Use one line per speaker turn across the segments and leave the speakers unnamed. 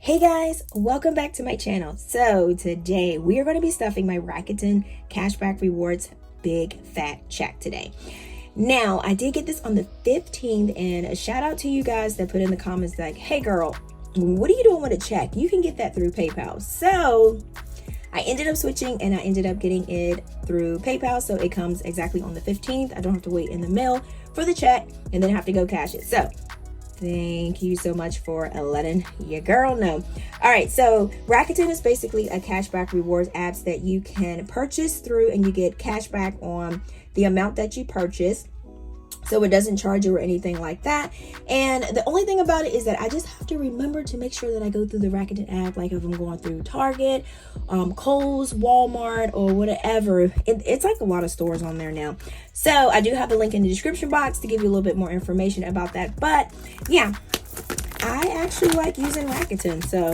Hey guys, welcome back to my channel. So today we are going to be stuffing my Rakuten cashback rewards big fat check today. Now I did get this on the 15th, and a shout out to you guys that put in the comments like, hey girl, what are you doing with a check? You can get that through PayPal. So I ended up switching and I ended up getting it through PayPal. So it comes exactly on the 15th. I don't have to wait in the mail for the check and then have to go cash it. So thank you so much for letting your girl know. All right, so Rakuten is basically a cashback rewards apps that you can purchase through, and you get cashback on the amount that you purchase. So it doesn't charge you or anything like that. And the only thing about it is that I just have to remember to make sure that I go through the Rakuten app, like if I'm going through Target, Kohl's, Walmart, or whatever. It's like a lot of stores on there now. So I do have the link in the description box to give you a little bit more information about that. But yeah, I actually like using Rakuten. So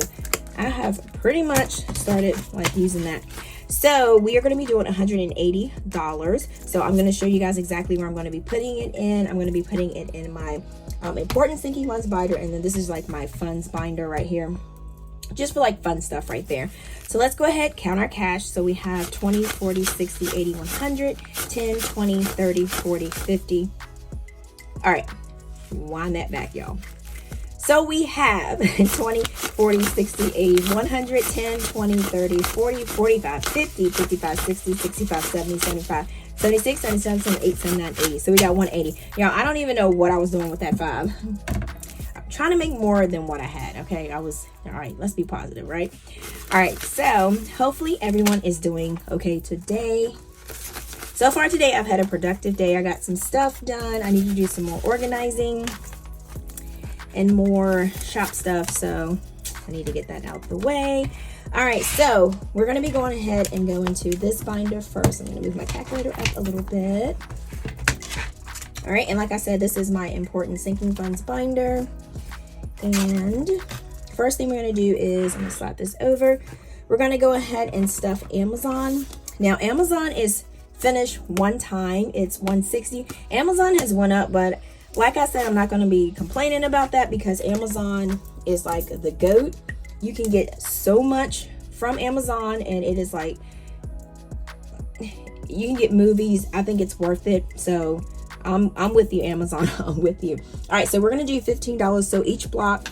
I have pretty much started like using that. So we are going to be doing $180. So I'm going to show you guys exactly where I'm going to be putting it in. I'm going to be putting it in my important sinking funds binder. And then this is like my funds binder right here, just for like fun stuff right there. So let's go ahead, count our cash. So we have 20, 40, 60, 80, 100, 10, 20, 30, 40, 50. All right, wind that back, y'all. So we have 20, 40, 60, 80, 100, 10, 20, 30, 40, 45, 50, 55, 60, 65, 70, 75, 76, 77, 78, 79, 80. So we got 180. Y'all, I don't even know what I was doing with that 5. I'm trying to make more than what I had, okay? All right, let's be positive, right? All right, so hopefully everyone is doing okay today. So far today, I've had a productive day. I got some stuff done. I need to do some more organizing and more shop stuff, so I need to get that out the way. All right, so we're going to be going ahead and go into this binder first. I'm going to move my calculator up a little bit. All right, and like I said, this is my important sinking funds binder. And first thing we're going to do is I'm going to slap this over. We're going to go ahead and stuff Amazon. Now Amazon is finished one time. It's 160. Amazon has went up, but like I said, I'm not going to be complaining about that because Amazon is like the GOAT. You can get so much from Amazon, and it is like, you can get movies. I think it's worth it. So I'm with you, Amazon. I'm with you. All right, so we're going to do $15. So each block,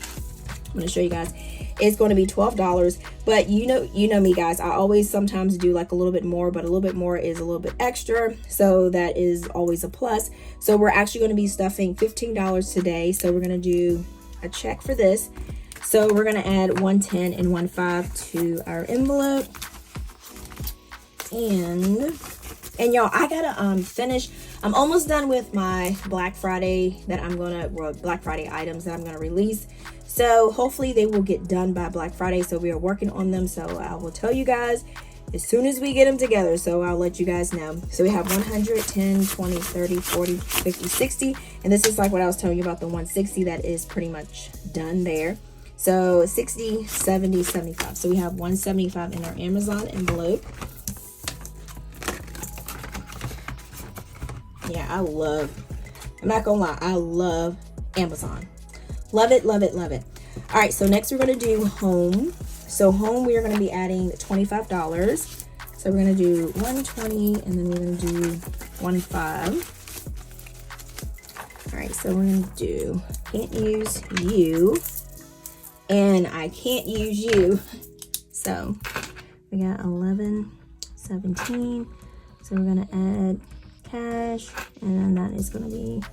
I'm going to show you guys, is going to be $12. But you know me, guys, I always sometimes do like a little bit more, but a little bit more is a little bit extra, so that is always a plus. So we're actually going to be stuffing $15 today. So we're going to do a check for this. So we're going to add 110 and 15 to our envelope. And y'all, I gotta finish. I'm almost done with my Black Friday Black Friday items that I'm gonna release. So hopefully they will get done by Black Friday. So we are working on them. So I will tell you guys as soon as we get them together. So I'll let you guys know. So we have 100, 10, 20, 30, 40, 50, 60. And this is like what I was telling you about the 160. That is pretty much done there. So 60, 70, 75. So we have 175 in our Amazon envelope. Yeah, I'm not gonna lie, I love Amazon. Love it, love it, love it. All right, so next we're gonna do home. So home, we are gonna be adding $25. So we're gonna do 120, and then we're gonna do 15. All right, so we're gonna do, can't use you, and I can't use you. So we got 11, 17. So we're gonna add cash, and then that is going to be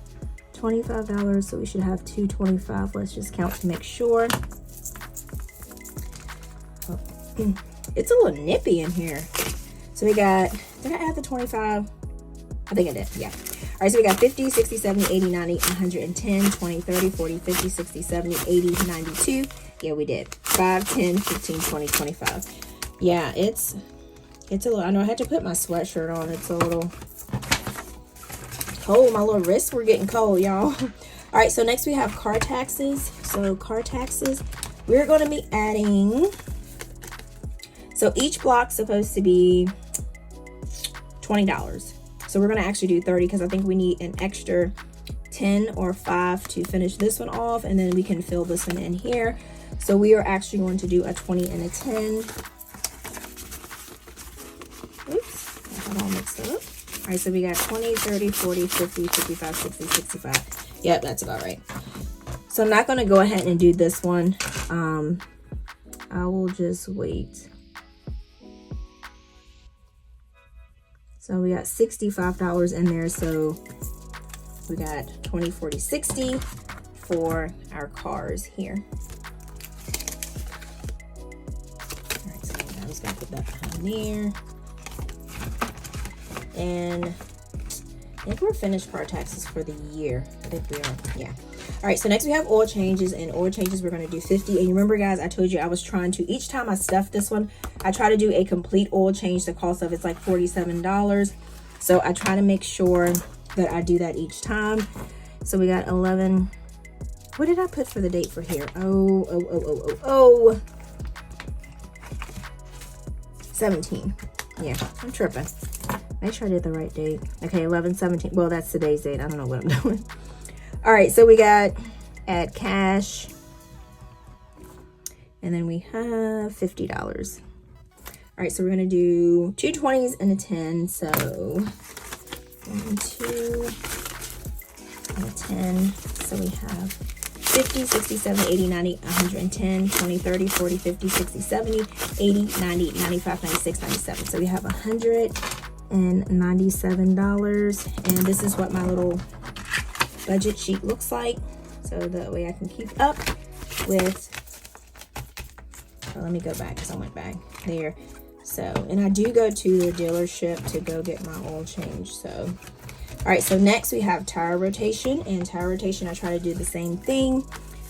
$25. So we should have 225. Let's just count to make sure. Oh, it's a little nippy in here. So we got, did I add the 25? I think I did, yeah. All right, so we got 50, 60, 70, 80, 90, 110, 20, 30, 40, 50, 60, 70, 80, 92. Yeah, we did. 5, 10, 15, 20, 25. Yeah, it's a little, I know I had to put my sweatshirt on. It's a little cold. My little wrists were getting cold, y'all. All right, so next we have car taxes. So car taxes, we're going to be adding, so each block's supposed to be $20. So we're going to actually do 30 because I think we need an extra 10 or 5 to finish this one off, and then we can fill this one in here. So we are actually going to do a 20 and a 10. Oops, I got all mixed up. All right, so we got 20, 30, 40, 50, 55, 60, 65. Yep, that's about right. So I'm not going to go ahead and do this one. I will just wait. So we got $65 in there. So we got 20, 40, 60 for our cars here. All right, so I'm just gonna put that behind there. And I think we're finished car taxes for the year. I think we are, yeah. All right, so next we have oil changes, and oil changes we're gonna do 50. And you remember, guys, I told you I was trying to, each time I stuff this one, I try to do a complete oil change. The cost of it's like $47. So I try to make sure that I do that each time. So we got 11. What did I put for the date for here? 17. Yeah, I'm tripping. Make sure I did the right date. Okay, 11/17. Well, that's today's date. I don't know what I'm doing. All right, so we got add cash, and then we have $50. All right, so we're gonna do 2 20s and a 10. So 1, 2, and a 10. So we have 50, 60, 70, 80, 90, 110, 20, 30, 40, 50, 60, 70, 80, 90, 95, 96, 97. So we have $197. And this is what my little budget sheet looks like. So that way I can keep up with, oh, let me go back because I went back there. So, and I do go to the dealership to go get my oil change. So, all right, so next we have tire rotation, and tire rotation, I try to do the same thing.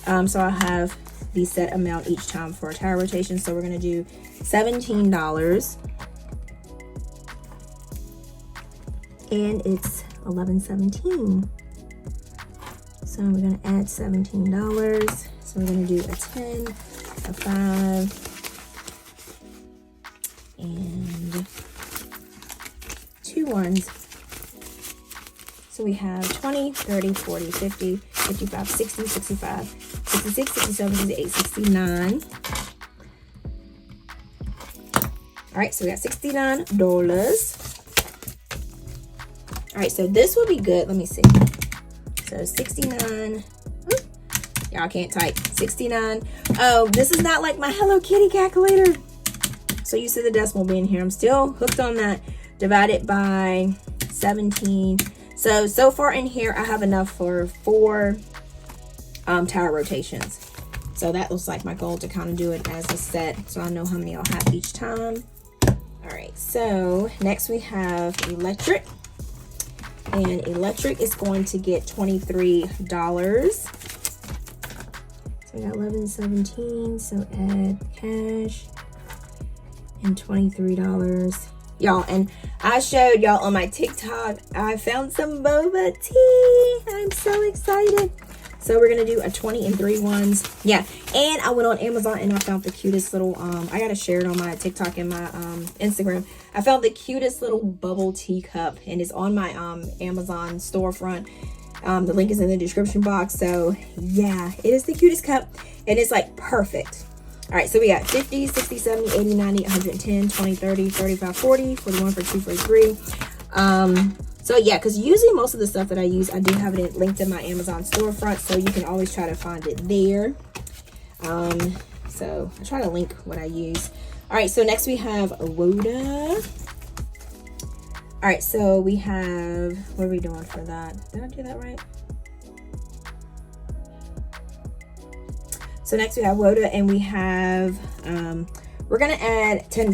So I have the set amount each time for a tire rotation. So we're gonna do $17, and it's 11/17. So we're gonna add $17. So we're gonna do a 10, a 5, and 2 ones. So we have 20, 30, 40, 50, 55, 60, 65, 66, 67, 68, 69. All right, so we got $69. All right, so this will be good. Let me see. So 69. Y'all can't type. 69. Oh, this is not like my Hello Kitty calculator. So you see the decimal being here. I'm still hooked on that. Divided by 17. So far in here, I have enough for 4 tire rotations. So that looks like my goal, to kind of do it as a set, so I know how many I'll have each time. All right, so next we have electric. And electric is going to get $23. So we got 11/17, so add cash and $23. Y'all, and I showed y'all on my TikTok, I found some boba tea. I'm so excited. So we're gonna do a 20 and 3 ones. Yeah, and I went on Amazon and I found the cutest little, I gotta share it on my TikTok and my Instagram. I found the cutest little bubble tea cup, and it's on my Amazon storefront. The link is in the description box. So yeah, it is the cutest cup, and it's like perfect. All right, so we got 50, 60, 70, 80, 90, 110, 20, 30, 35, 40, 41, 42, 43. So yeah, because usually most of the stuff that I use, I do have it linked in my Amazon storefront, so you can always try to find it there. So I try to link what I use. All right, so next we have Woda. All right, so we have, what are we doing for that? Did I do that right? So next we have Woda, and we have, we're gonna add $10.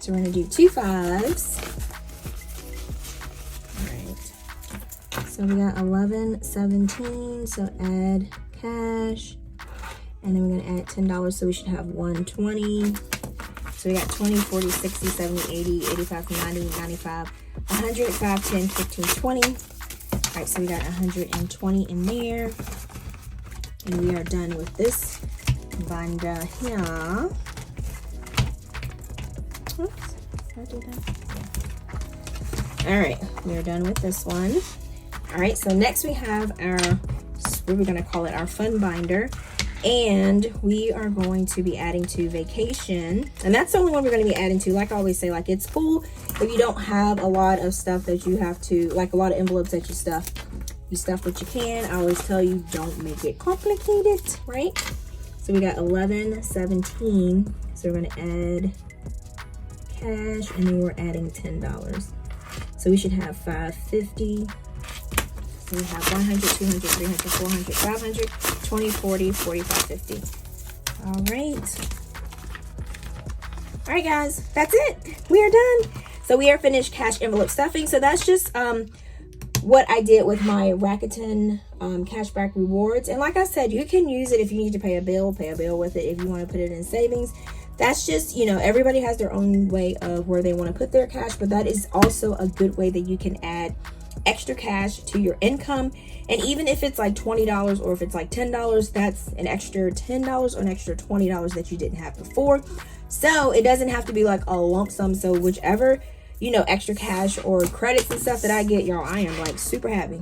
So we're gonna do 2 5s. All right. So we got 11/17, so add cash. And then we're gonna add $10, so we should have 120. So we got 20, 40, 60, 70, 80, 85, 90, 95, 100, 5, 10, 15, 20. All right, so we got 120 in there. And we are done with this binder here. Oops, did I do that? All right, we are done with this one. All right, so next we have our we're going to call it our fun binder. And we are going to be adding to vacation. And that's the only one we're going to be adding to. Like I always say, like, it's cool if you don't have a lot of stuff that you have to, like a lot of envelopes that you stuff. You stuff what you can. I always tell you, don't make it complicated, right? So we got 11, 17. So we're going to add cash, and then we're adding $10. So we should have 550. So we have 100, 200, 300, 400, 500, 20, 40, 45, 50. All right. All right, guys, that's it. We are done. So we are finished cash envelope stuffing. So that's just what I did with my Rakuten cashback rewards. And like I said, you can use it if you need to pay a bill with it. If you want to put it in savings, that's just, you know, everybody has their own way of where they want to put their cash, but that is also a good way that you can add extra cash to your income. And even if it's like $20 or if it's like $10, that's an extra $10 or an extra $20 that you didn't have before. So it doesn't have to be like a lump sum. So whichever, you know, extra cash or credits and stuff that I get, y'all, I am like super happy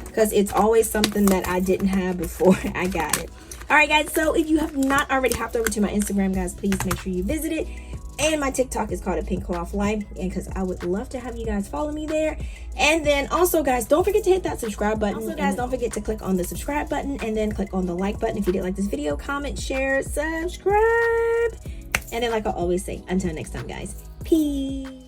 because it's always something that I didn't have before I got it. All right, guys, so if you have not already hopped over to my Instagram, guys, please make sure you visit it. And my TikTok is called @APinkeClothlife, and because I would love to have you guys follow me there. And then also, guys, don't forget to hit that subscribe button. Also, guys, don't forget to click on the subscribe button and then click on the like button if you did like this video. Comment, share, subscribe. And then, like I always say, until next time, guys, peace.